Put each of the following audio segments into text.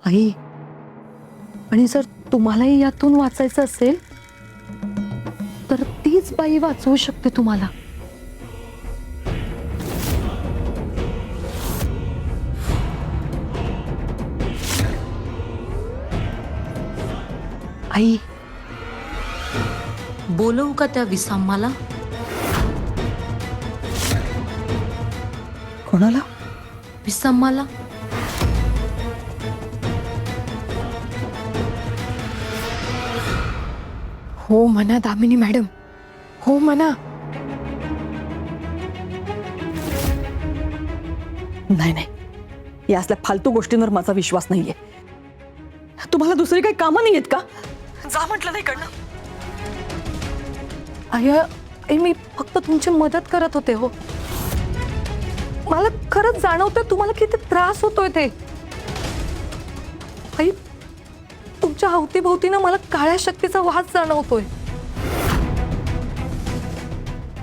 आई, आणि जर तुम्हालाही यातून वाचायचं असेल तर तीच बाई वाचवू शकते तुम्हाला. आई, बोलवू का त्या विसाम्माला? कोणाला? विसाम्माला? हो म्हणा दामिनी मॅडम, हो म्हणा. नाही नाही, या असल्या फालतू गोष्टींवर माझा विश्वास नाहीये. तुम्हाला दुसरी काही कामं नाही आहेत का? जा म्हटलं नाही कडनं. आई, मी फक्त तुमची मदत करत होते हो. मला खरंच जाणवतंय तुम्हाला किती त्रास होतोय ते. आई, तुमच्या अवतीभोवतीनं मला काळ्या शक्तीचा वास जाणवतोय.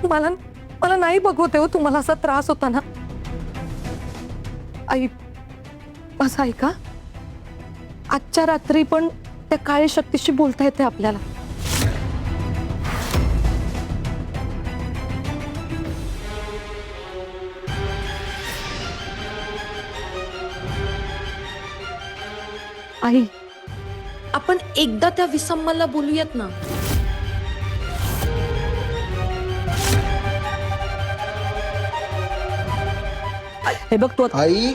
मला नाही बघवते हो तुम्हाला असा त्रास होताना. आई, असं ऐका, आजच्या रात्री पण त्या काळ्या शक्तीशी बोलता येते आपल्याला. आई, आपण एकदा त्या विसाम्माला बोलूयात ना. हे बघ तू आई,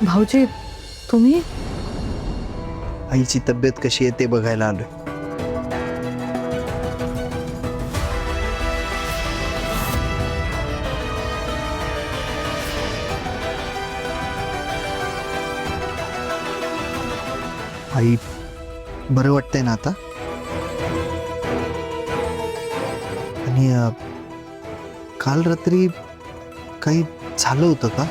भाऊजी, तुम्ही? आईची तब्येत कशी आहे ते बघायला आलोय. आई, बरं वाटतंय ना आता? आणि काल रात्री काही झालं होतं का?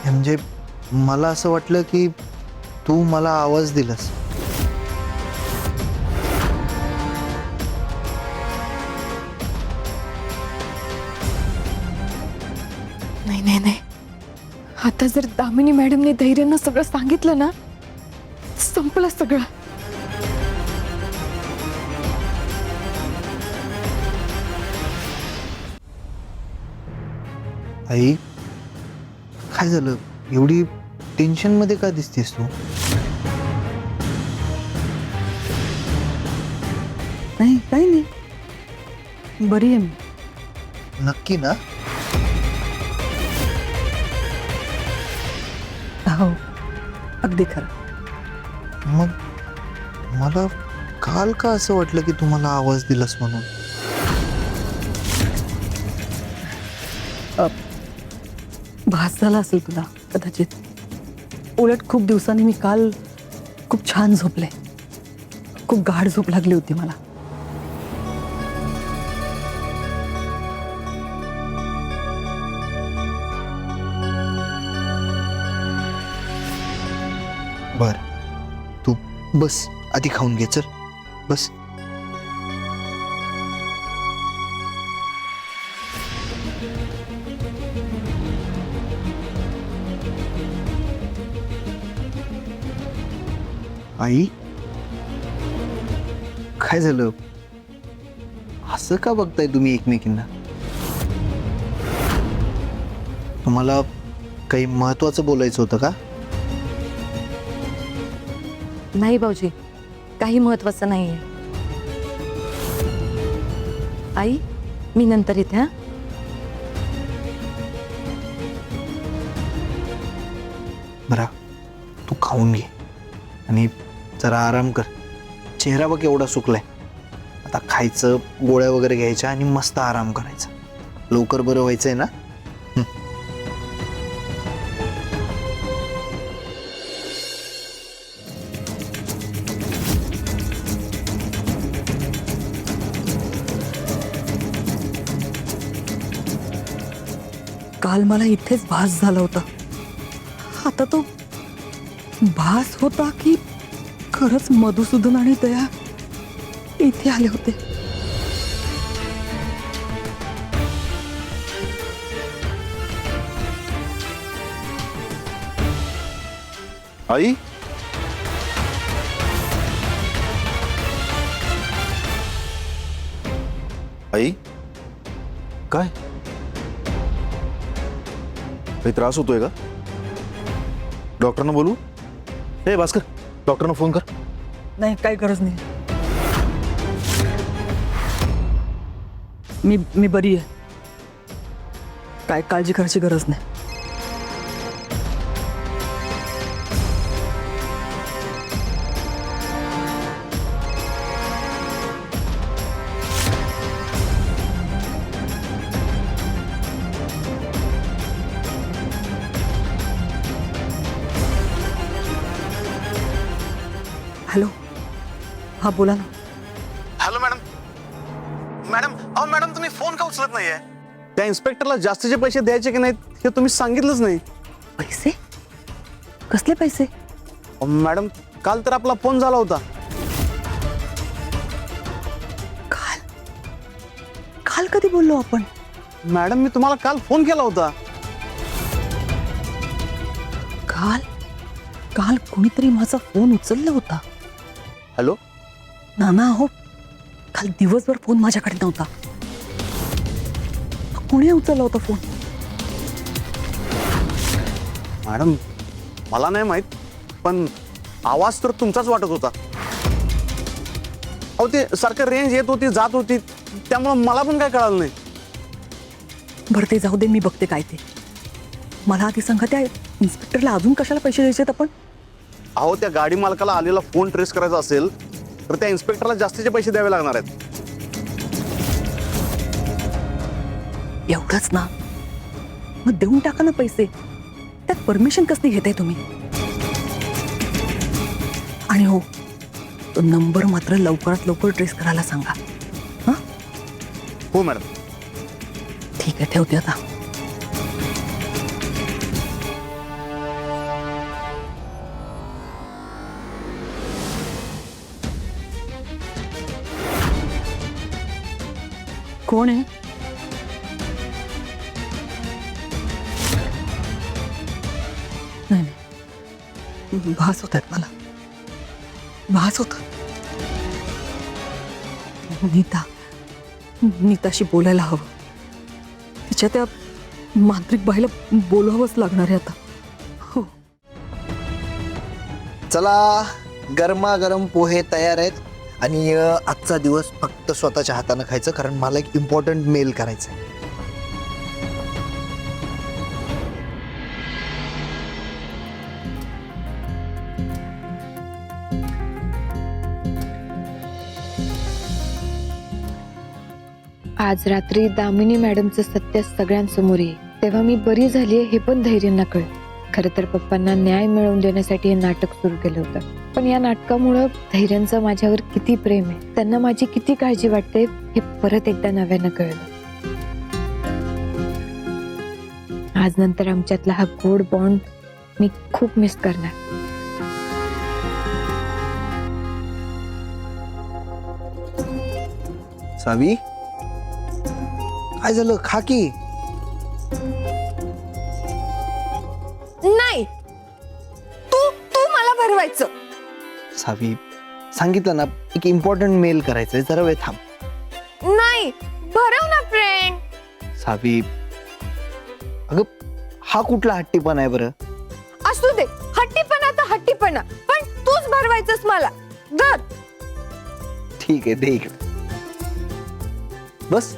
म्हणजे मला असं वाटलं की तू मला आवाज दिलास. नाही नाही नाही, आता जर दामिनी मॅडमने धैर्यानं सगळं सांगितलं ना, संपलं सगळं. आई, काय झालं? एवढी टेन्शन मध्ये का दिसतेस तू? नाही, काही नाही, बरी आहे मी. नक्की ना? हो, अगदी खरं. मग मला काल का असं वाटलं की तुम्हाला आवाज दिलास म्हणून? भास झाला असेल तुला कदाचित. उलट खूप दिवसांनी मी काल खूप छान झोपले. खूप गाढ झोप लागली होती मला. बर, तू बस, आधी खाऊन घे, चल बस. आई, काय झालं? असं का बघताय तुम्ही एकमेकींना? तुम्हाला काही महत्वाचं बोलायचं होतं का? नाही भाऊजी, काही महत्वाचं नाहीये. आई, मी नंतर येते. हा, बरा, तू खाऊन घे आणि जरा आराम कर. चेहरा बघ एवढा सुकलाय. आता खायचं, गोळ्या वगैरे घ्यायच्या आणि मस्त आराम करायचा. लवकर बरं व्हायचंय ना? काल मला इथेच भास झाला होता. आता तो भास होता की खरंच मधुसूदन आणि दया इथे आले होते. आई आई काय काही त्रास होतोय का? डॉक्टरना बोलू? हे भास्कर, डॉक्टरना फोन कर. नाही, काही गरज नाही. मी बरी आहे. काय काळजी करायची गरज नाही. हॅलो, हा बोला ना. Hello madam. मॅडम, अहो मॅडम, तुम्ही फोन का उचलत नाहीये? त्या इन्स्पेक्टरला जास्तीचे पैसे द्यायचे की नाहीत हे तुम्ही सांगितलंच नाही. पैसे? कसले पैसे? अहो, मॅडम, काल तर आपला फोन झाला होता. काल काल कधी बोललो आपण? मॅडम, मी तुम्हाला काल फोन केला होता. काल काल कोणीतरी माझा फोन उचलला होता. हॅलो, नाना, हो, काल दिवसभर फोन माझ्याकडे नव्हता. कोणी उचलला होता फोन? मॅडम, मला नाही माहित, पण आवाज तर तुमचाच वाटत होता. अहो, ते सारखं रेंज येत होती जात होती, त्यामुळे मला पण काय कळालं नाही. बरं, ते जाऊ दे, मी बघते काय ते. मला आधी सांगा, त्या इन्स्पेक्टरला अजून कशाला पैसे द्यायचे आहेत आपण? अहो, त्या गाडी मालकाला आलेला फोन ट्रेस करायचा असेल तर त्या इन्स्पेक्टरला जास्तीचे पैसे द्यावे लागणार आहेत. एवढंच ना? मग देऊन टाका ना पैसे. त्यात परमिशन कसली घेताय तुम्ही? आणि हो, तो नंबर मात्र लवकरात लवकर ट्रेस करायला सांगा. हां, हो मॅडम. ठीक आहे, ठेवते आता. कोण आहे? नाही नाही, भास होत आहेत मला. भास होत. नीताशी बोलायला हवं. तिच्या त्या मांत्रिक बाईला बोलवावंच लागणार आहे आता. हो. चला, गरमागरम पोहे तयार आहेत. आणि आजचा दिवस फक्त स्वतःच्या हाताने खायचं, कारण मला एक इम्पॉर्टंट मेल करायचं आहे. आज रात्री दामिनी मॅडमचं सत्य सगळ्यांसमोर येईल, तेव्हा मी बरी झालीये हे पण धैर्यांना कळेल. खरं तर पप्पांना न्याय मिळवून देण्यासाठी हे नाटक सुरू केलं होतं, पण या नाटकामुळं धैर्यांचं माझ्यावर किती प्रेम आहे, त्यांना माझी किती काळजी वाटते हे परत एकदा नव्यानं कळलं. आज नंतर आमच्यातला हा गोड बॉन्ड मी खूप मिस करणार. सावी, काय झालं? खा की. नाही, तू मला भरवायचं. सावी, सांगितलं ना, एक इम्पॉर्टंट मेल करायचंय, जरा वेळ थांब. नाही, भरव ना फ्रेंड. सावी, अगं, हा कुठला हट्टीपणा आहे बरं? असू दे, हट्टीपणा तर हट्टीपणा, पण तूच भरवायचंस मला. धर. ठीक आहे, दे इकडे. बस.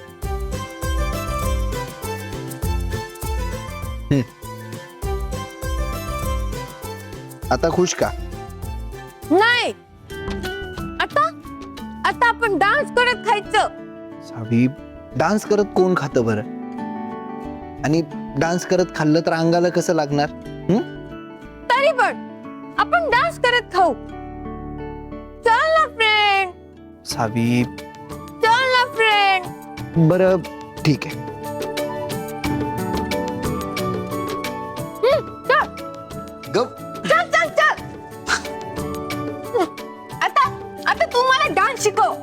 आता खुश का? नाही, आता आता आपण डान्स करत खायचं. सावी, डान्स करत कोण खातं बरं? आणि डान्स करत खाल्लं तर अंगाला कसं लागणार? तरी पण आपण डान्स करत खाऊ. चल ना फ्रेंड. सावी, चल ना फ्रेंड. बरं, ठीक आहे. आता तू मला डान्स शिकव.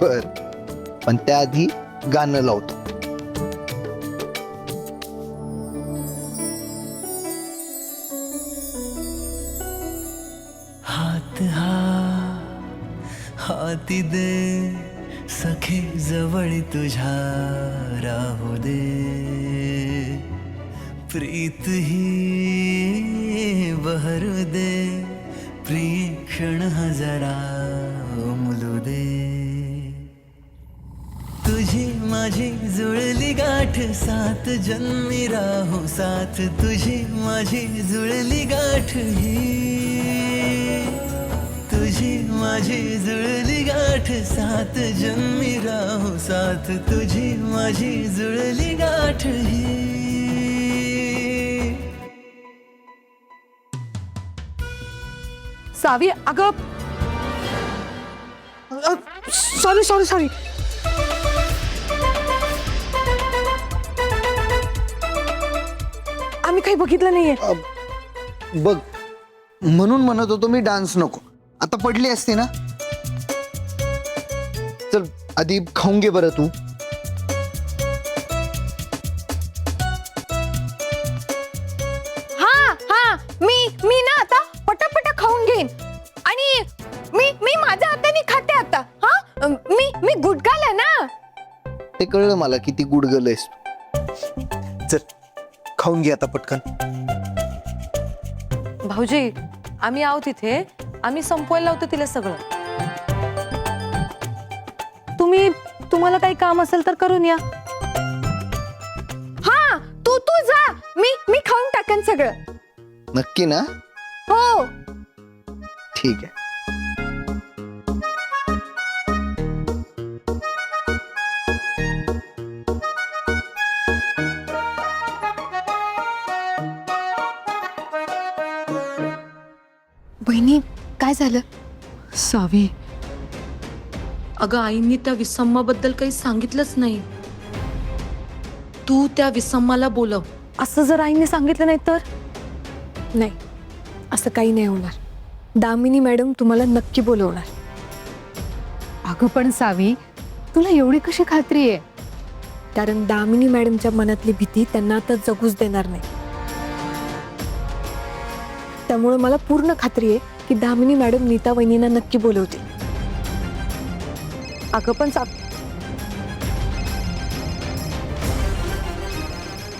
बर, पण त्याआधी गाणं लावतो. हात हाती दे सखे जवळ तुझ्या राहू दे प्रीत ही बहरू दे प्रिय क्षण हजरा उमलू दे तुझी माझी जुळली गाठ सात जन्मी राहू साथ तुझी माझी जुळली गाठ ही तुझी माझी जुळली गाठ सात जन्मी राहू साथ तुझी माझी जुळली गाठ ही. सावी अगं सॉरी सॉरी सॉरी. आम्ही काही बघितलं नाहीये. बघ, म्हणून म्हणत होतो मी डान्स नको. आता पडली असती ना. चल आधी खाऊन घे बरं तू. हा मी ना आता पटापटा खाऊन घेईन आणि मी माझ्या हाताने खाते आता. हा मी गुडघाला ना. ते कळलं मला किती गुडगल आहेस तू. चल खाऊन घे आता पटकन. भाऊजी आम्ही आहोत तिथे, आम्ही संपवायला लावतो तिला सगळं. तुम्हाला काही काम असेल तर करून या. हा तू जा. मी खाऊन टाकेन सगळं. नक्की ना. हो. ठीक आहे. बहिणी काय झालं? सावी अगं आईंनी त्या विसम्माबद्दल काही सांगितलंच नाही. तू त्या विसम्माला बोलव. असं जर आईने सांगितलं नाही तर? नाही, असं काही नाही होणार. दामिनी मॅडम तुम्हाला नक्की बोलवणार. अगं पण सावी तुला एवढी कशी खात्री आहे? कारण दामिनी मॅडमच्या मनातली भीती त्यांना आता जगूच देणार नाही. त्यामुळे मला पूर्ण खात्री आहे की दामिनी मॅडम नीता वहिनींना नक्की बोलवतील. अगं पण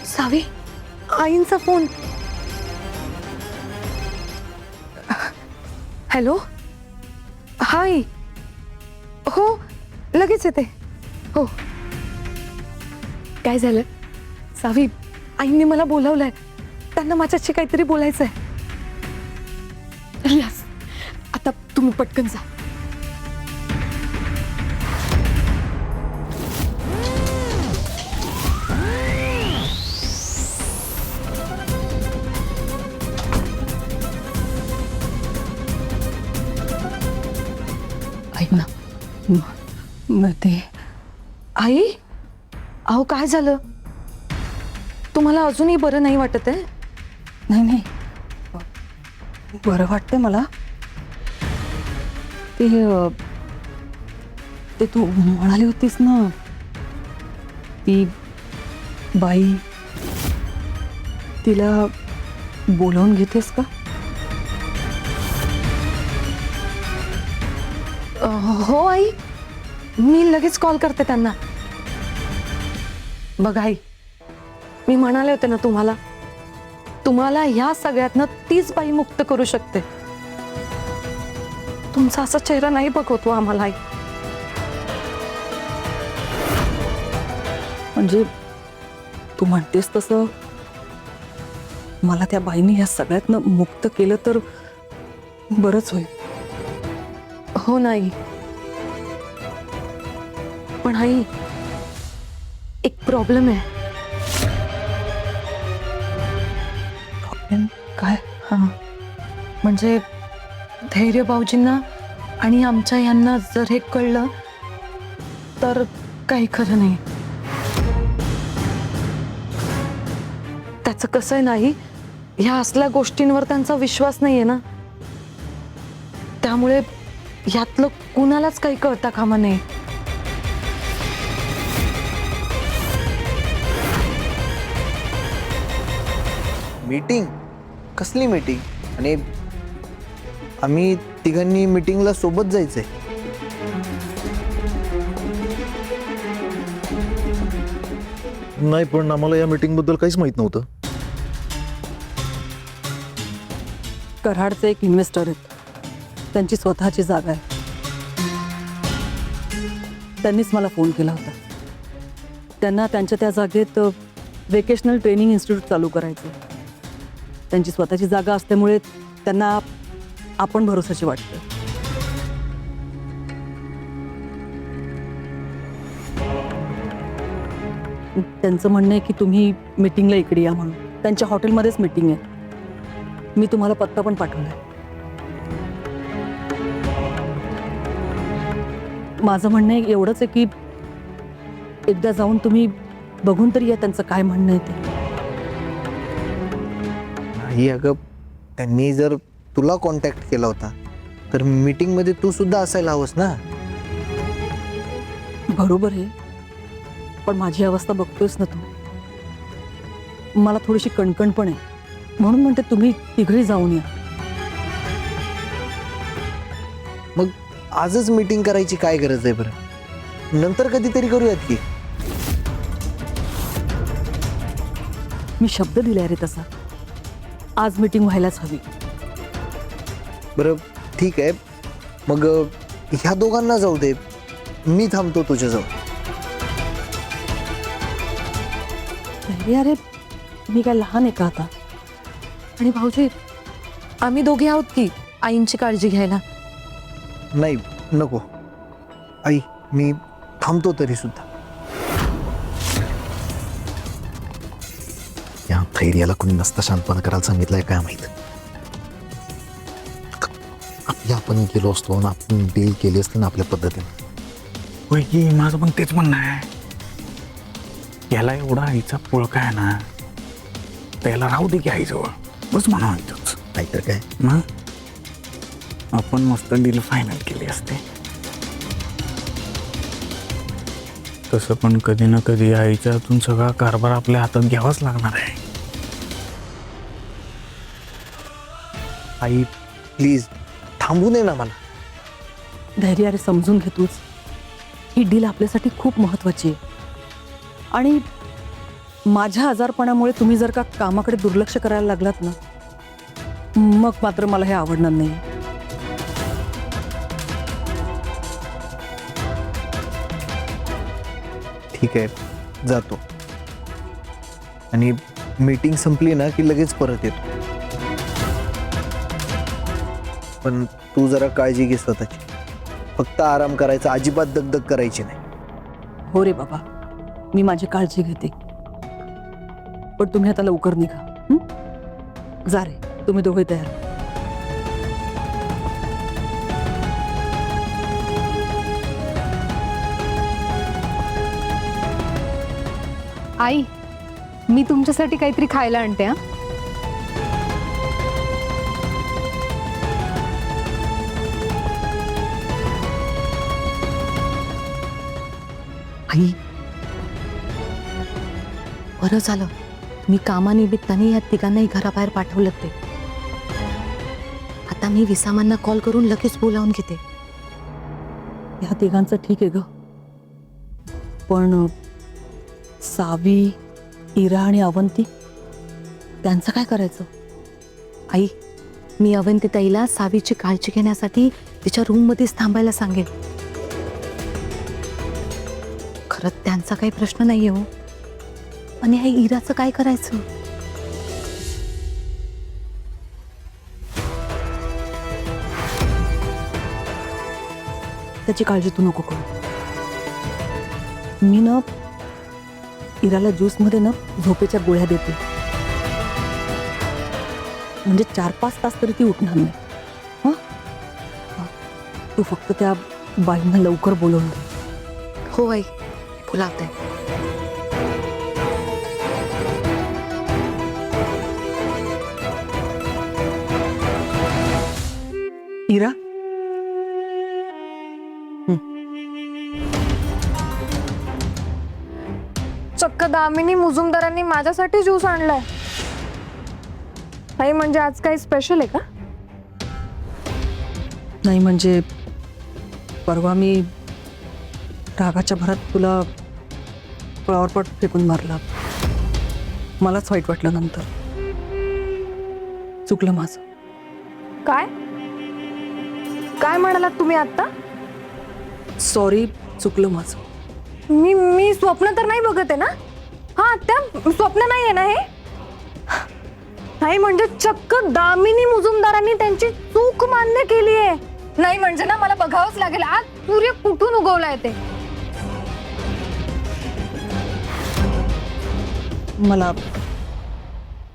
सावी आईंचा फोन. हॅलो. हाय. हो लगेच येते. हो. काय झालं? सावी आईंनी मला बोलावलंय. त्यांना माझ्याशी काहीतरी बोलायचंय. यस. आता तुम्ही पटकन जा. ऐक ना ते आई अहो काय झालं? तुम्हाला अजूनही बरं नाही वाटत आहे? नाही बरं वाटतंय मला. ते तू म्हणाली होतीस ना ती बाई, तिला बोलावून घेतेस का? हो आई, मी लगेच कॉल करते त्यांना. बघ आई, मी म्हणाले होते ना तुम्हाला ह्या सगळ्यातनं तीच बाई मुक्त करू शकते. तुमचा असा चेहरा नाही बघवतो आम्हाला आई. म्हणजे तू म्हणतेस तसं मला त्या बाईने ह्या सगळ्यातनं मुक्त केलं तर बरंच होईल. हो नाही पण आई एक प्रॉब्लेम आहे. प्रॉब्लेम काय? हा म्हणजे धैर्य भाऊजींना आणि आमच्या यांना जर हे कळलं तर काही खरं नाही. त्याचं कसं आहे नाही, ह्या असल्या गोष्टींवर त्यांचा विश्वास नाहीये ना. त्यामुळे यातलं कुणालाच काही कळता कामा नये. मीटिंग? कसली मीटिंग? आणि आम्ही तिघांनी मीटिंगला सोबत जायचंय. नाही, पण आम्हाला या मीटिंग बद्दल काहीच माहित नव्हतं. कराडचे एक इन्व्हेस्टर आहेत, त्यांची स्वतःची जागा आहे. त्यांनीच मला फोन केला होता. त्यांना त्यांच्या त्या जागेत वेकेशनल ट्रेनिंग इन्स्टिट्यूट चालू करायचं. त्यांची स्वतःची जागा असल्यामुळे त्यांना आपण भरोसाची वाटतं. त्यांचं म्हणणं आहे की तुम्ही मीटिंगला इकडे या म्हणून. त्यांच्या हॉटेलमध्येच मीटिंग आहे. मी तुम्हाला पत्ता पण पाठवलाय. माझं म्हणणं आहे एवढंच आहे की एकदा जाऊन तुम्ही बघून तरी या त्यांचं काय म्हणणं आहे ते. नाही अगं, त्यांनी जर तुला कॉन्टॅक्ट केला होता तर मीटिंगमध्ये तू सुद्धा असायला हवंस ना. बरोबर आहे, पण माझी अवस्था बघतोयस ना तू. मला थोडीशी कणकण पण आहे, म्हणून म्हणते तुम्ही तिघही जाऊन या. मग आजच मीटिंग करायची काय गरज आहे बरं? नंतर कधीतरी करूयात की. मी शब्द दिलाय रे तसा. आज मीटिंग व्हायलाच हवी. बरं ठीक आहे, मग ह्या दोघांना जाऊ दे, मी थांबतो तुझ्याजवळ. अरे मी काय लहान आहे का आता? आणि भाऊजी, आम्ही दोघे आहोत की आईंची काळजी घ्यायला. नाही नको आई, मी थांबतो तरी सुद्धा. या धैर्याला कोणी नसता शांतपणा करायला सांगितलंय काय माहित. आपण गेलो असतो ना, आपण डील केली असते ना आपल्या पद्धतीने. होय की, माझं पण तेच म्हणणं आहे. याला एवढा आईचा पुळका आहे ना, त्याला राहू दे की आईजवळ, बस म्हणा इथंच. नाहीतर काय, मग आपण मस्त डील फायनल केली असते. तसं पण कधी ना कधी आईच्या हातून सगळा कारभार आपल्या हातात घ्यावाच लागणार आहे. आई प्लीज थांबू नये ना मला. धैर्य अरे समजून घे तूच. ही डील आपल्यासाठी खूप महत्वाची आहे. आणि माझ्या आजारपणामुळे तुम्ही जर का कामाकडे दुर्लक्ष करायला लागलात ना, मग मात्र मला हे आवडणार नाही. ठीक आहे, जातो. आणि मीटिंग संपली ना की लगेच परत येतो. पण तू जरा काळजी घे स्वतःची. फक्त आराम करायचा, अजिबात दगदग करायची नाही. हो रे बाबा, मी माझी काळजी घेते. पण तुम्ही आता लवकर निघा. हं? जा रे, तुम्ही दोघे तयार. आई, मी तुमच्यासाठी काहीतरी खायला आणते. हा, आई, बरं झालं मी कामानिमित्ताने या तिघांनाही घराबाहेर पाठवलं. ते आता मी विसामांना कॉल करून लगेच बोलावून घेते. ह्या तिघांचं ठीक आहे ग, पण सावी, इरा आणि अवंती त्यांचं काय करायचं? आई, मी अवंतिताईला सावीची काळजी घेण्यासाठी तिच्या रूममध्येच थांबायला सांगेन. खरंच त्यांचा काही प्रश्न नाहीये हो. आणि आई, इराचं काय करायचं? त्याची काळजी तू नको करू. मी ना इराला ज्यूसमध्ये ना झोपेच्या गोळ्या देते, म्हणजे 4-5 तास तरी ती उठणार नाही. हं? तू फक्त त्या बाईंना लवकर बोलवून दे. हो आई, बोलावते. इरा, चक्क दामिनी मुजुमदारांनी माझ्यासाठी ज्यूस आणलाय. आई म्हणजे आज काही स्पेशल आहे का? नाही म्हणजे परवा मी रागाच्या भरात तुला फ्लॉवरपॉट फेकून मारला. मलाच वाईट वाटलं नंतर. चुकलं माझं. काय काय म्हणालात तुम्ही आता? सॉरी, चुकलं माझं. मी स्वप्न तर नाही बघत आहे ना? हा त्या स्वप्न नाही आहे ना हे? नाही म्हणजे चक्क दामिनी मुजुमदारांनी त्यांची चूक मान्य केली आहे. नाही म्हणजे ना मला बघावंच लागेल आज सूर्य कुठून उगवलाय ते.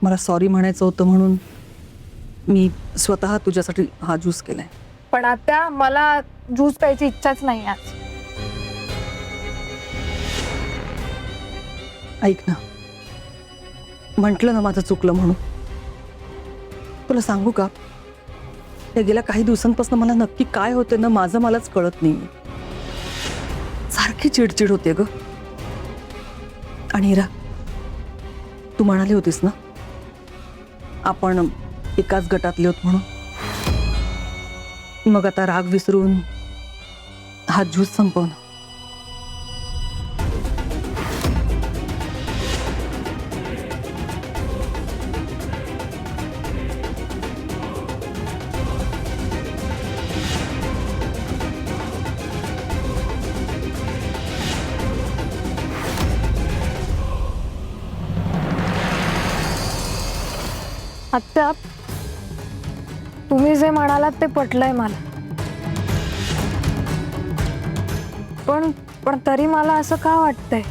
मला सॉरी म्हणायचं होतं म्हणून मी स्वतः तुझ्यासाठी हा ज्यूस केलाय. पण आता मला ज्यूस प्यायची इच्छाच नाही आज. ऐक ना, म्हटलं ना माझं चुकलं म्हणून. तुला सांगू का, या गेल्या काही दिवसांपासून मला नक्की काय होतं ना माझं मलाच कळत नाही. सारखी चिडचिड होते ग. आणि हिरा, तू म्हणाली होतीस ना आपण एकाच गटातले होत म्हणून. मग आता राग विसरून हा ज्यूस संपव ना. आत्या तुम्ही जे म्हणालात ते पटलंय मला. पण तरी मला असं का वाटतंय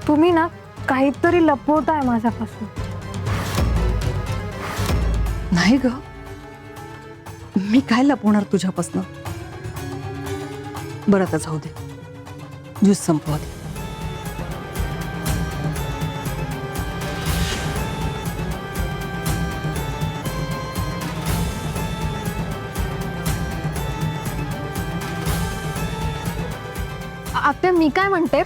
तुम्ही ना काहीतरी लपवताय माझ्यापासून. नाही ग, मी काय लपवणार तुझ्यापासून. बरं आता जाऊ दे, ज्यूस संपवा दे. आत्या मी काय म्हणते